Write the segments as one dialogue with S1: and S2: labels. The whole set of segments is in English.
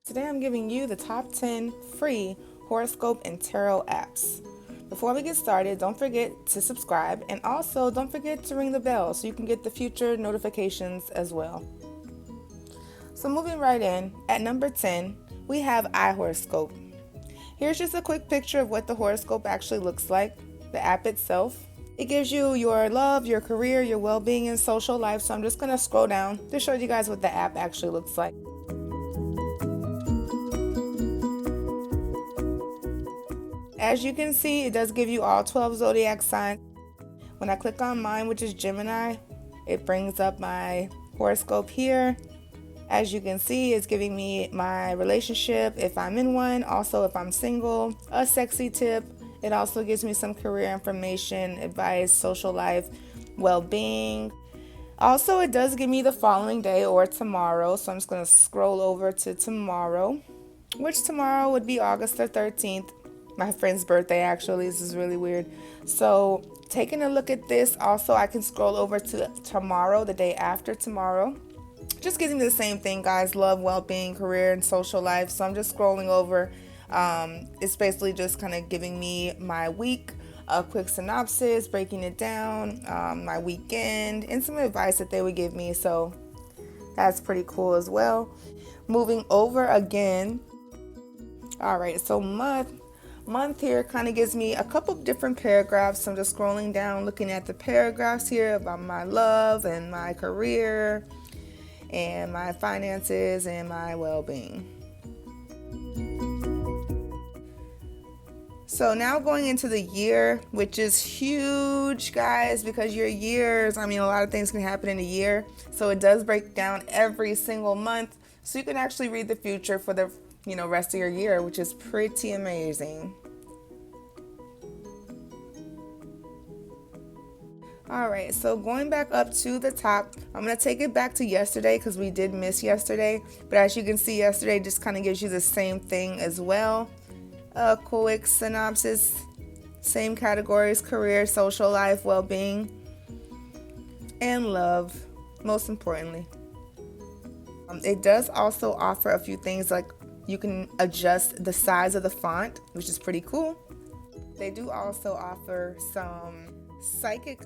S1: Today I'm giving you the top 10 free horoscope and tarot apps. Before we get started, don't forget to subscribe and also don't forget to ring the bell so you can get the future notifications as well. So moving right in, at number 10, we have iHoroscope. Here's just a quick picture of what the horoscope actually looks like, the app itself. It gives you your love, your career, your well-being, and social life. So I'm just going to scroll down to show you guys what the app actually looks like. As you can see, it does give you all 12 zodiac signs. When I click on mine, which is Gemini, it brings up my horoscope here. As you can see, it's giving me my relationship, if I'm in one, also if I'm single, a sexy tip. It also gives me some career information, advice, social life, well-being. Also, it does give me the following day or tomorrow. So I'm just going to scroll over to tomorrow, which tomorrow would be August the 13th. My friend's birthday, actually. This is really weird. So taking a look at this, also I can scroll over to tomorrow, the day after tomorrow. Just gives me the same thing, guys. Love, well-being, career, and social life. So I'm just scrolling over. It's basically just kind of giving me my week, a quick synopsis, breaking it down, my weekend, and some advice that they would give me. So that's pretty cool as well. Moving over again. All right, so month here kind of gives me a couple different paragraphs. So I'm just scrolling down, looking at the paragraphs here about my love and my career and my finances and my well-being. So now going into the year, which is huge, guys, because your years, a lot of things can happen in a year. So it does break down every single month. So you can actually read the future for the rest of your year, which is pretty amazing. All right, so going back up to the top, I'm going to take it back to yesterday because we did miss yesterday. But as you can see, yesterday just kind of gives you the same thing as well. A quick synopsis, same categories: career, social life, well-being, and love, most importantly. It does also offer a few things, like you can adjust the size of the font, which is pretty cool. They do also offer some psychic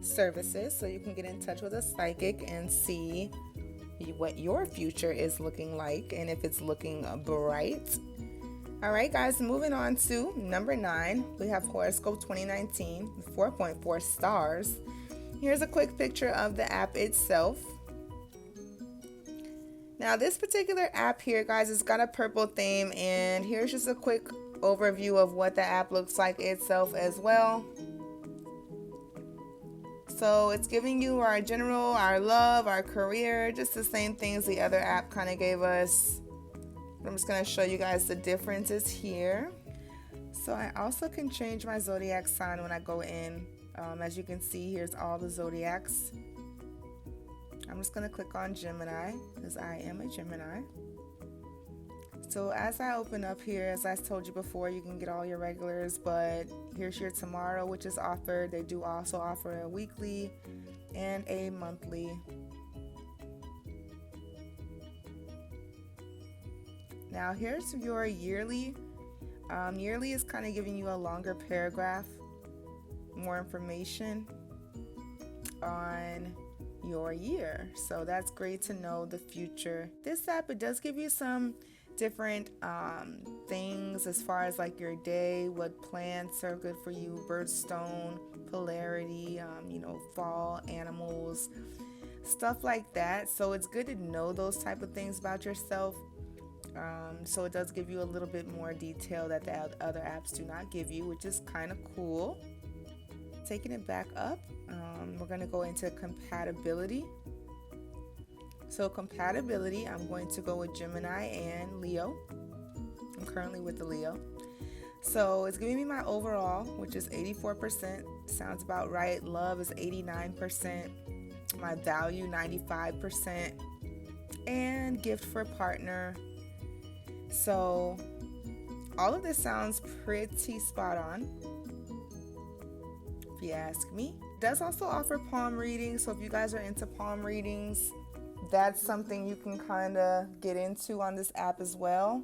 S1: services, so you can get in touch with a psychic and see what your future is looking like and if it's looking bright. All right, guys, moving on to number 9, we have Horoscope 2019, 4.4 stars. Here's a quick picture of the app itself. Now, this particular app here, guys, has got a purple theme, and here's just a quick overview of what the app looks like itself as well. So it's giving you our general, our love, our career, just the same things the other app kind of gave us. I'm just going to show you guys the differences here. So I also can change my zodiac sign when I go in. As you can see, here's all the zodiacs. I'm just going to click on Gemini because I am a Gemini. So as I open up here, as I told you before, you can get all your regulars, but here's your tomorrow, which is offered. They do also offer a weekly and a monthly. Now here's your yearly. Yearly is kind of giving you a longer paragraph, more information on your year. So that's great to know the future. This app, it does give you some different things as far as like your day, what plants are good for you, birthstone, polarity, fall, animals, stuff like that. So it's good to know those type of things about yourself. So it does give you a little bit more detail that the other apps do not give you, which is kind of cool. Taking it back up, we're going to go into compatibility. So compatibility, I'm going to go with Gemini and Leo. I'm currently with the Leo. So it's giving me my overall, which is 84%. Sounds about right. Love is 89%. My value, 95%. And gift for partner. So all of this sounds pretty spot on, if you ask me. It does also offer palm readings, so if you guys are into palm readings, that's something you can kind of get into on this app as well.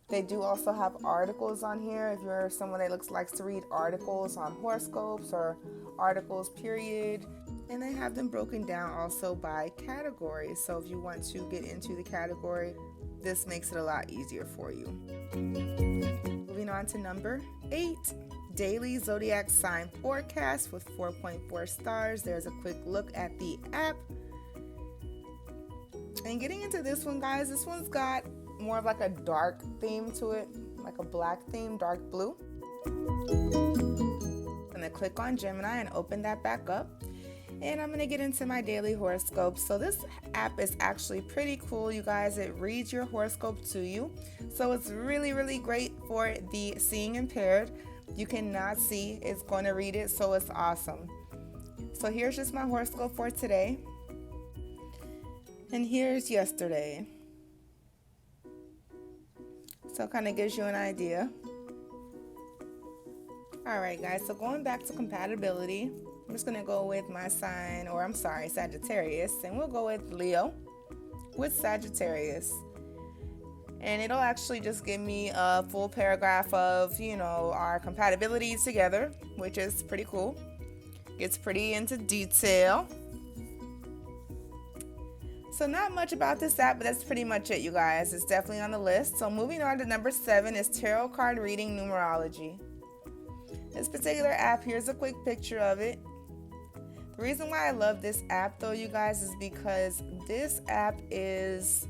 S1: They do also have articles on here if you're someone that likes to read articles on horoscopes or articles period. And they have them broken down also by category. So if you want to get into the category, this makes it a lot easier for you. Moving on to number 8, daily zodiac sign forecast with 4.4 stars. There's a quick look at the app. And getting into this one, guys, this one's got more of like a dark theme to it, like a black theme, dark blue. I'm gonna click on Gemini and open that back up. And I'm gonna get into my daily horoscope. So this app is actually pretty cool, you guys. It reads your horoscope to you. So it's really, really great for the seeing impaired. You cannot see, it's going to read it, so it's awesome. So here's just my horoscope for today. And here's yesterday. So it kind of gives you an idea. Alright guys, so going back to compatibility, I'm just going to go with my sign, Sagittarius, and we'll go with Leo with Sagittarius. And it'll actually just give me a full paragraph of, our compatibilities together, which is pretty cool. Gets pretty into detail. So not much about this app, but that's pretty much it, you guys. It's definitely on the list. So moving on to number 7 is tarot card reading numerology. This particular app, here's a quick picture of it. The reason why I love this app though, you guys, is because this app is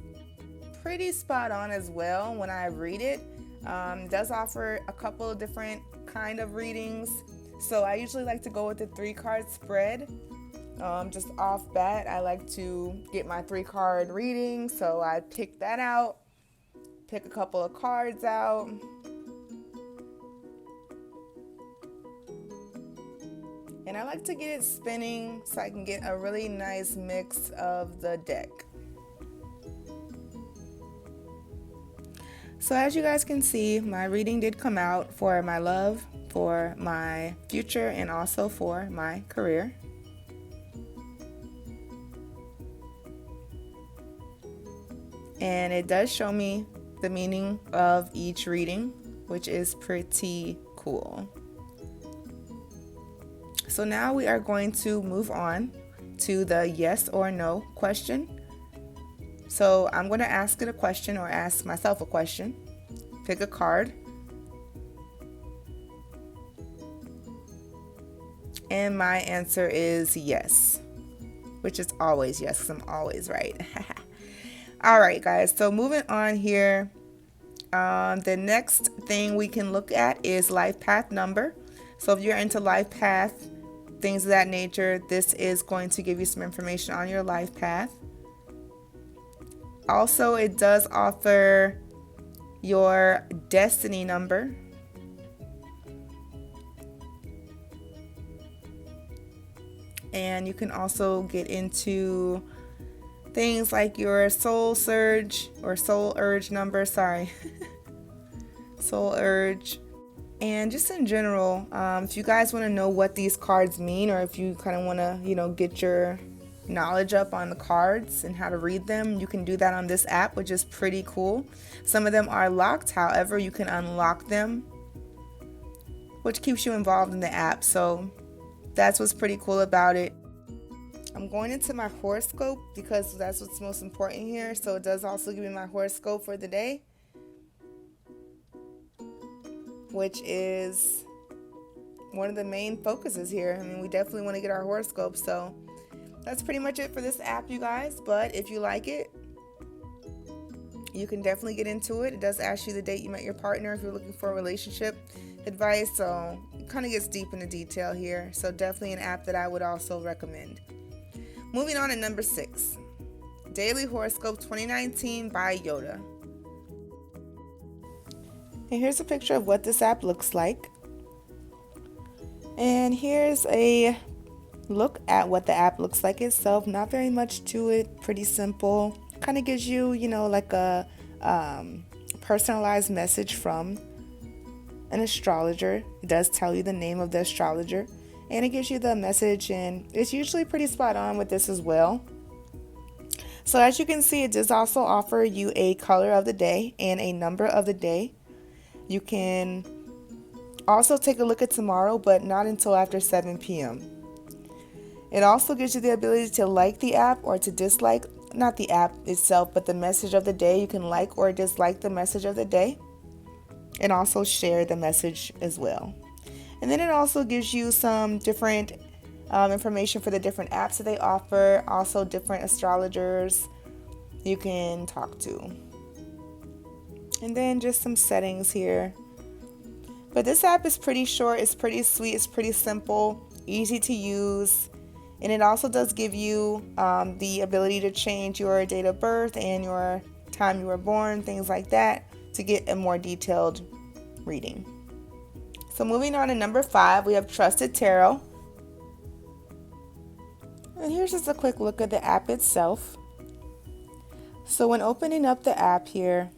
S1: pretty spot on as well when I read it. It does offer a couple of different kind of readings. So I usually like to go with the 3-card spread. Just off bat, I like to get my 3-card reading, so I pick that out, pick a couple of cards out, and I like to get it spinning so I can get a really nice mix of the deck. So as you guys can see, my reading did come out for my love, for my future, and also for my career. And it does show me the meaning of each reading, which is pretty cool. So now we are going to move on to the yes or no question. So I'm going to ask it a question or ask myself a question. Pick a card. And my answer is yes, which is always yes, because I'm always right. All right, guys, so moving on here, the next thing we can look at is life path number. So if you're into life path, things of that nature, this is going to give you some information on your life path. Also, it does offer your destiny number. And you can also get into things like your soul urge number, soul urge. And just in general, if you guys want to know what these cards mean, or if you kind of want to, get your knowledge up on the cards and how to read them, you can do that on this app, which is pretty cool. Some of them are locked, however, you can unlock them, which keeps you involved in the app. So that's what's pretty cool about it. I'm going into my horoscope because that's what's most important here. So it does also give me my horoscope for the day, which is one of the main focuses here. I mean, we definitely want to get our horoscope. So that's pretty much it for this app, you guys. But if you like it, you can definitely get into it. It does ask you the date you met your partner if you're looking for relationship advice. So it kind of gets deep into detail here. So definitely an app that I would also recommend. Moving on to number 6, Daily Horoscope 2019 by Yoda. And here's a picture of what this app looks like. And here's a look at what the app looks like itself. Not very much to it, pretty simple. Kind of gives you, like a personalized message from an astrologer. It does tell you the name of the astrologer. And it gives you the message, and it's usually pretty spot on with this as well. So as you can see, it does also offer you a color of the day and a number of the day. You can also take a look at tomorrow, but not until after 7 p.m. It also gives you the ability to like the app or to dislike, not the app itself, but the message of the day. You can like or dislike the message of the day and also share the message as well. And then it also gives you some different information for the different apps that they offer, also different astrologers you can talk to. And then just some settings here. But this app is pretty short, it's pretty sweet, it's pretty simple, easy to use. And it also does give you the ability to change your date of birth and your time you were born, things like that, to get a more detailed reading. So moving on to number 5, we have Trusted Tarot. And here's just a quick look at the app itself. So when opening up the app here,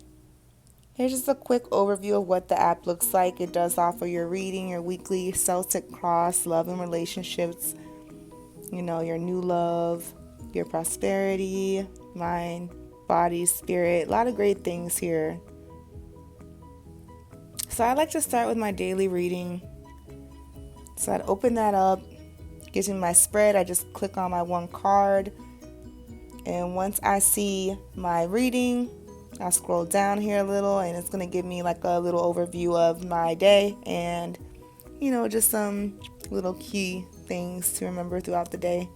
S1: here's just a quick overview of what the app looks like. It does offer your reading, your weekly Celtic cross, love and relationships, your new love, your prosperity, mind, body, spirit, a lot of great things here. So I like to start with my daily reading. So I'd open that up, gives me my spread. I just click on my one card. And once I see my reading, I'll scroll down here a little and it's going to give me like a little overview of my day and, just some little key things to remember throughout the day.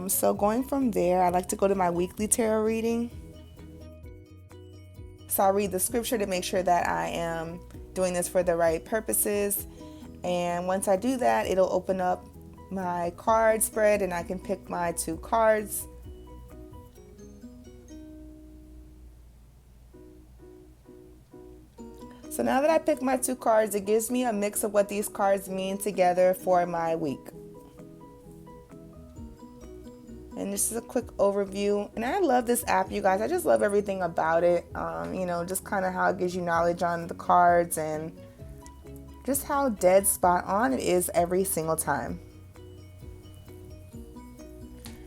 S1: So going from there, I like to go to my weekly tarot reading. So I'll read the scripture to make sure that I am doing this for the right purposes. And once I do that, it'll open up my card spread and I can pick my 2 cards. So now that I picked my 2 cards, it gives me a mix of what these cards mean together for my week. And this is a quick overview. And I love this app, you guys. I just love everything about it. Just kind of how it gives you knowledge on the cards and just how dead spot on it is every single time.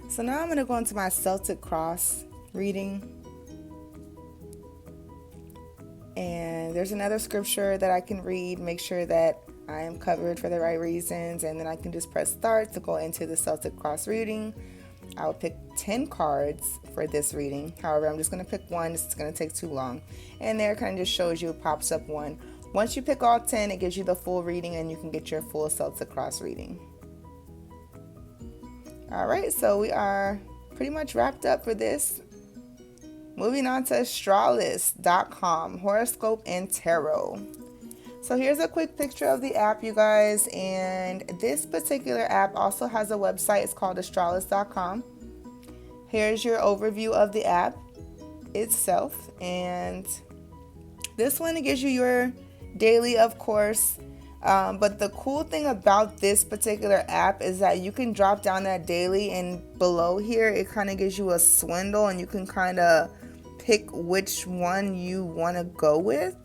S1: So now I'm going to go into my Celtic cross reading. And there's another scripture that I can read, make sure that I am covered for the right reasons, and then I can just press start to go into the Celtic cross reading. I will pick 10 cards for this reading. However, I'm just going to pick one. It's going to take too long. And there it kind of just shows you, it pops up one. Once you pick all 10, it gives you the full reading and you can get your full Celtic cross reading. All right, so we are pretty much wrapped up for this. Moving on to astrolist.com, horoscope and tarot. So here's a quick picture of the app, you guys. And this particular app also has a website. It's called astrolist.com. Here's your overview of the app itself. And this one, it gives you your daily, of course. But the cool thing about this particular app is that you can drop down that daily, and below here it kind of gives you a swindle and you can kind of pick which one you want to go with.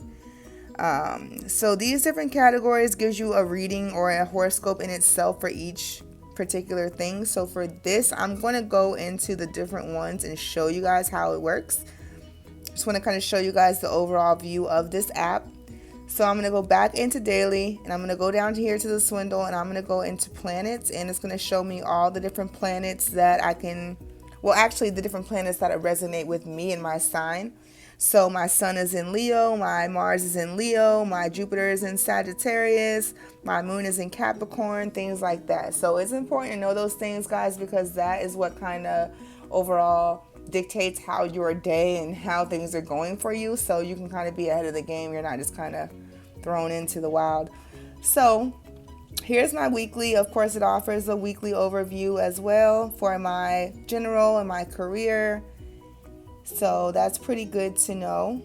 S1: So these different categories gives you a reading or a horoscope in itself for each particular thing. So for this, I'm going to go into the different ones and show you guys how it works. Just want to kind of show you guys the overall view of this app. So I'm going to go back into daily and I'm going to go down here to the swindle and I'm going to go into planets, and it's going to show me all the different planets that I can, the different planets that resonate with me and my sign. So my sun is in Leo, my Mars is in Leo, my Jupiter is in Sagittarius, my moon is in Capricorn, things like that. So it's important to know those things, guys, because that is what kind of overall dictates how your day and how things are going for you. So you can kind of be ahead of the game. You're not just kind of thrown into the wild. So here's my weekly. Of course, it offers a weekly overview as well for my general and my career. So that's pretty good to know.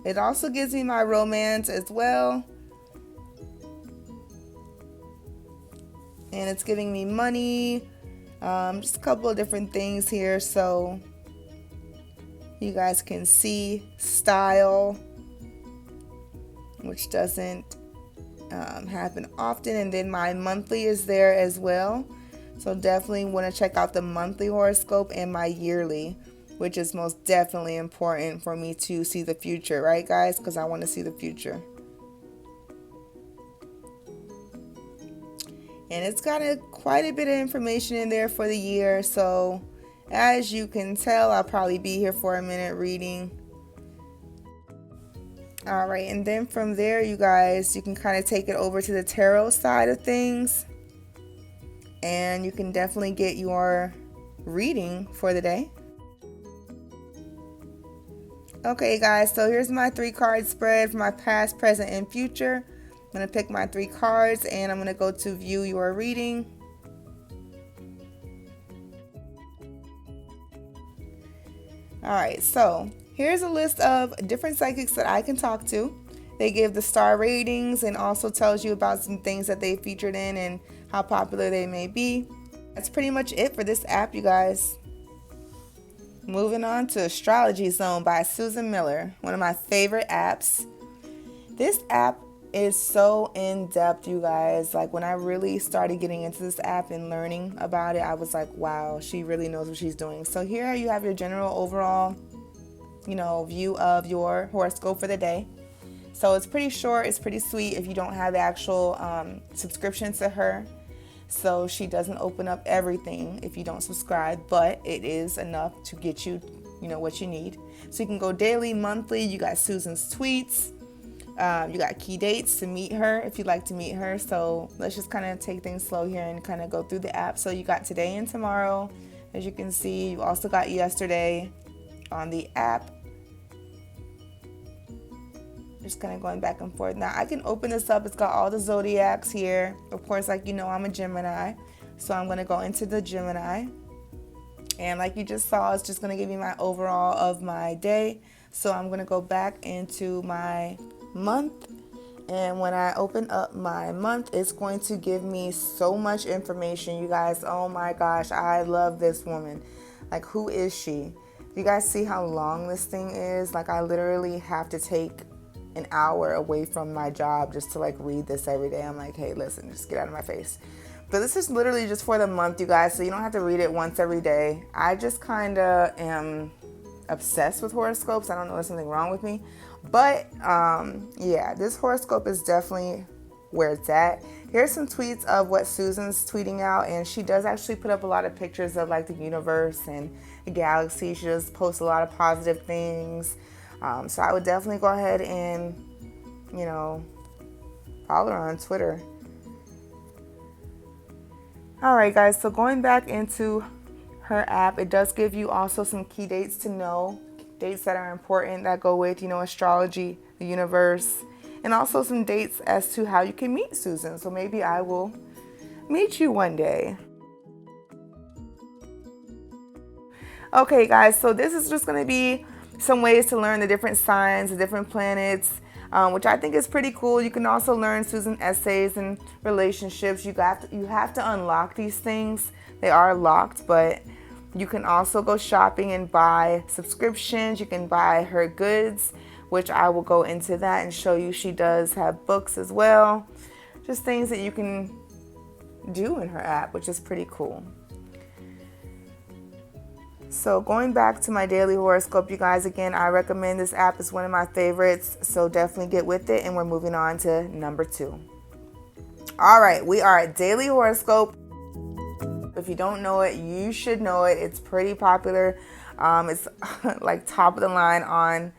S1: It also gives me my romance as well. And it's giving me money. Just a couple of different things here so you guys can see. Style, which doesn't happen often. And then my monthly is there as well. So definitely want to check out the monthly horoscope and my yearly, which is most definitely important for me to see the future, right guys? Because I want to see the future. And it's got quite a bit of information in there for the year. So as you can tell, I'll probably be here for a minute reading. All right, and then from there, you guys, you can kind of take it over to the tarot side of things. And you can definitely get your reading for the day. Okay, guys, so here's my 3-card spread for my past, present, and future. I'm going to pick my 3 cards and I'm going to go to view your reading. All right, so here's a list of different psychics that I can talk to. They give the star ratings and also tells you about some things that they featured in and how popular they may be. That's pretty much it for this app, you guys. Moving on to Astrology Zone by Susan Miller, one of my favorite apps. This app is so in-depth, you guys. Like when I really started getting into this app and learning about it, I was like, wow, she really knows what she's doing. So here you have your general overall, view of your horoscope for the day. So it's pretty short, it's pretty sweet if you don't have the actual subscription to her. So she doesn't open up everything if you don't subscribe, but it is enough to get you, what you need. So you can go daily, monthly. You got Susan's tweets. You got key dates to meet her if you'd like to meet her. So let's just kind of take things slow here and kind of go through the app. So you got today and tomorrow, as you can see. You also got yesterday on the app. Just kind of going back and forth. Now I can open this up. It's got all the zodiacs here. Of course, I'm a Gemini. So I'm going to go into the Gemini. And like you just saw, it's just going to give me my overall of my day. So I'm going to go back into my month. And when I open up my month, it's going to give me so much information, you guys. Oh my gosh, I love this woman. Like, who is she? You guys see how long this thing is? Like, I literally have to take an hour away from my job just to read this every day. I'm like, hey, listen, just get out of my face. But this is literally just for the month, you guys, so you don't have to read it once every day. I just kind of am obsessed with horoscopes. I don't know, there's something wrong with me. But yeah, this horoscope is definitely where it's at. Here's some tweets of what Susan's tweeting out, and she does actually put up a lot of pictures of the universe and the galaxy. She does post a lot of positive things. So I would definitely go ahead and, follow her on Twitter. All right, guys. So going back into her app, it does give you also some key dates to know, dates that are important that go with, astrology, the universe, and also some dates as to how you can meet Susan. So maybe I will meet you one day. Okay, guys. So this is just going to be some ways to learn the different signs, the different planets, which I think is pretty cool. You can also learn Susan essays and relationships. You have to unlock these things. They are locked, but you can also go shopping and buy subscriptions. You can buy her goods, which I will go into that and show you. She does have books as well. Just things that you can do in her app, which is pretty cool. So going back to my daily horoscope, you guys, again, I recommend this app. It's one of my favorites, so definitely get with it. And we're moving on to number 2. All right, we are at daily horoscope. If you don't know it, you should know it. It's pretty popular. It's top of the line on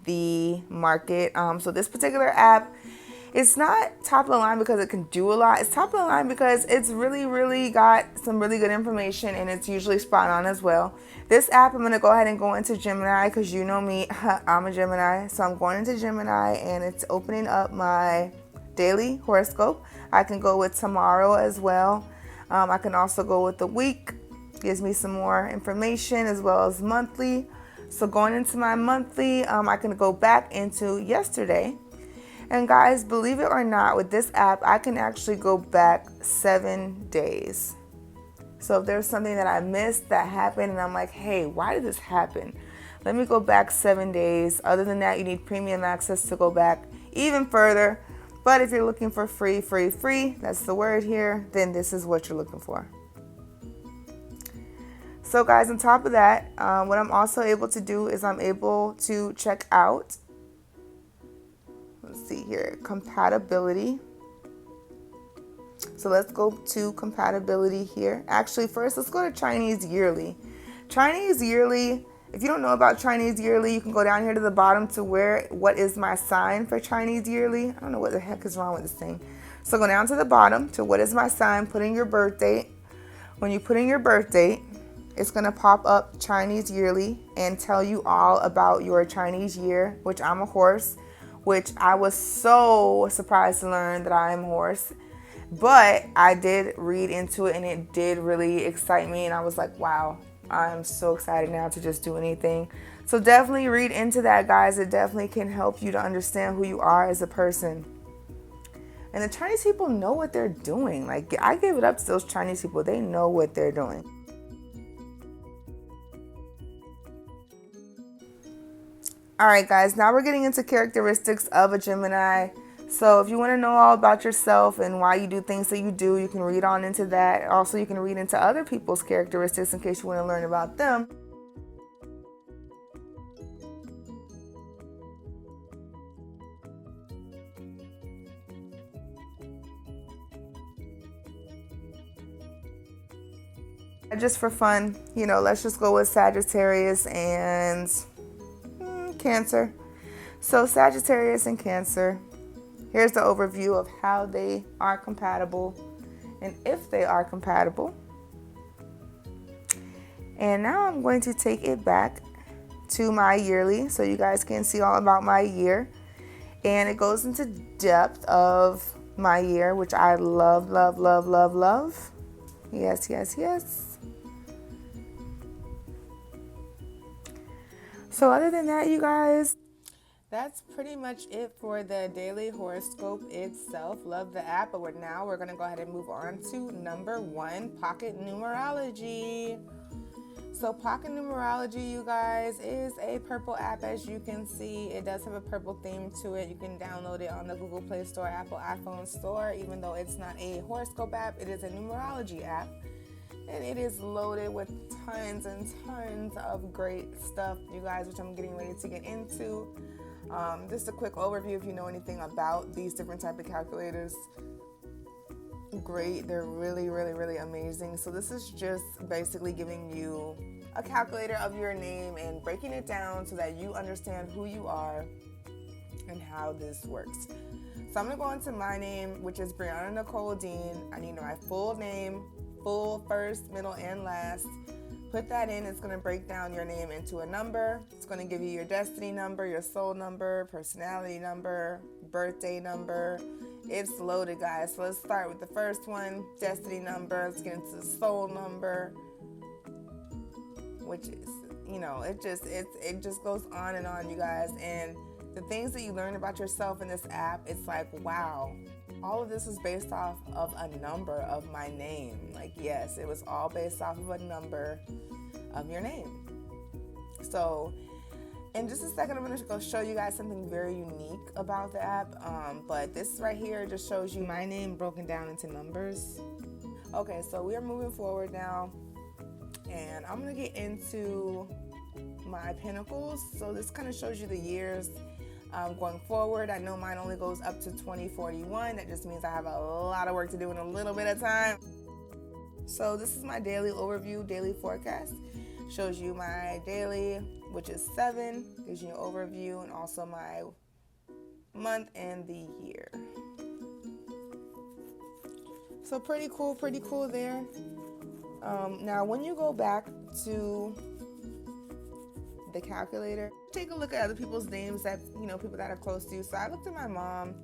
S1: the market. So this particular app, it's not top of the line because it can do a lot. It's top of the line because it's really got some really good information, and it's usually spot on as well. This app, I'm going to go ahead and go into Gemini because you know me, I'm a Gemini. So I'm going into Gemini and it's opening up my daily horoscope. I can go with tomorrow as well. I can also go with the week. Gives me some more information as well as monthly. So going into my monthly, I can go back into yesterday. And guys, believe it or not, with this app, I can actually go back 7 days. So if there's something that I missed that happened and I'm like, hey, why did this happen? Let me go back 7 days. Other than that, you need premium access to go back even further. But if you're looking for free, that's the word here, then this is what you're looking for. So guys, on top of that, what I'm also able to do is I'm able to check out, let's see here, compatibility. So let's go to compatibility here. Actually, first, let's go to Chinese yearly. Chinese yearly, if you don't know about Chinese yearly, you can go down here to the bottom to what is my sign for Chinese yearly. I don't know what the heck is wrong with this thing. So go down to the bottom to what is my sign, put in your birth date. When you put in your birth date, it's going to pop up Chinese yearly and tell you all about your Chinese year, which I'm a horse, which I was so surprised to learn that I am a horse. But I did read into it and it did really excite me. And I was like, wow, I'm so excited now to just do anything. So definitely read into that, guys. It definitely can help you to understand who you are as a person. And the Chinese people know what they're doing. Like, I give it up to those Chinese people. They know what they're doing. All right, guys, now we're getting into characteristics of a Gemini. So if you want to know all about yourself and why you do things that you do, you can read on into that. Also, you can read into other people's characteristics in case you want to learn about them. Just for fun, let's just go with Sagittarius and Cancer. So Sagittarius and Cancer, here's the overview of how they are compatible and if they are compatible. And now I'm going to take it back to my yearly so you guys can see all about my year. And it goes into depth of my year, which I love, love, love, love, love. Yes, yes, yes. So other than that, you guys, that's pretty much it for the daily horoscope itself. Love the app, but now we're going to go ahead and move on to number 1, pocket numerology. So pocket numerology, you guys, is a purple app. As you can see, it does have a purple theme to it. You can download it on the Google Play Store, Apple iPhone Store. Even though it's not a horoscope app, it is a numerology app. And it is loaded with tons and tons of great stuff, you guys, which I'm getting ready to get into. Just a quick overview if you know anything about these different type of calculators. Great. They're really, really, really amazing. So this is just basically giving you a calculator of your name and breaking it down so that you understand who you are and how this works. So I'm going to go into my name, which is Brianna Nicole Dean. I need my full name, full first, middle, and last. Put that in. It's going to break down your name into a number. It's going to give you your destiny number, your soul number, personality number, birthday number. It's loaded, guys. So let's start with the first one, destiny number. Let's get into the soul number, which is, it just goes on and on, you guys. And the things that you learn about yourself in this app, it's like, wow, all of this is based off of a number of my name. Like, yes, it was all based off of a number of your name. So in just a second, I'm going to go show you guys something very unique about the app. But this right here just shows you my name broken down into numbers. Okay, so we are moving forward now. And I'm going to get into my pinnacles. So this kind of shows you the years going forward. I know mine only goes up to 2041. That just means I have a lot of work to do in a little bit of time. So this is my daily overview, daily forecast. Shows you my daily, which is 7. Gives you an overview and also my month and the year. So pretty cool there. Now when you go back to the calculator, take a look at other people's names that, people that are close to you. So I looked at my mom,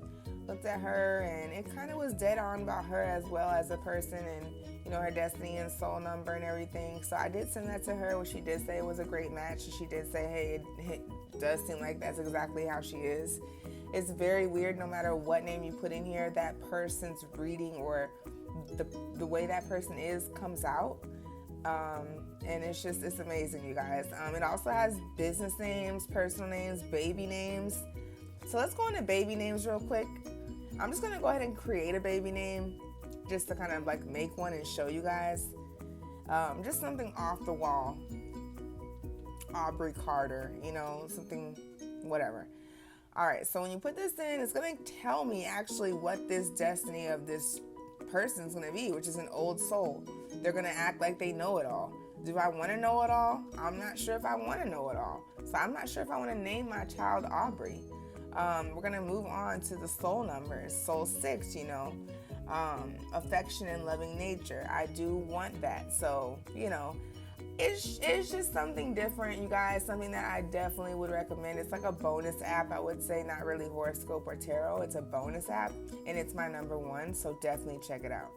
S1: looked at her, and it kind of was dead on about her as well as a person and, her destiny and soul number and everything. So I did send that to her, which she did say it was a great match. She did say, hey, it does seem like that's exactly how she is. It's very weird, no matter what name you put in here, that person's reading or the way that person is comes out. And it's amazing, you guys. It also has business names, personal names, baby names. So let's go into baby names real quick. I'm just going to go ahead and create a baby name just to kind of like make one and show you guys. Just something off the wall. Aubrey Carter, something, whatever. All right, so when you put this in, it's going to tell me actually what this destiny of this person's going to be, which is an old soul. They're going to act like they know it all. Do I want to know it all? I'm not sure if I want to know it all. So I'm not sure if I want to name my child Aubrey. We're going to move on to the soul numbers. Soul 6, affection and loving nature. I do want that. So, it's just something different, you guys, something that I definitely would recommend. It's like a bonus app, I would say, not really horoscope or tarot. It's a bonus app, and it's my number one, so definitely check it out.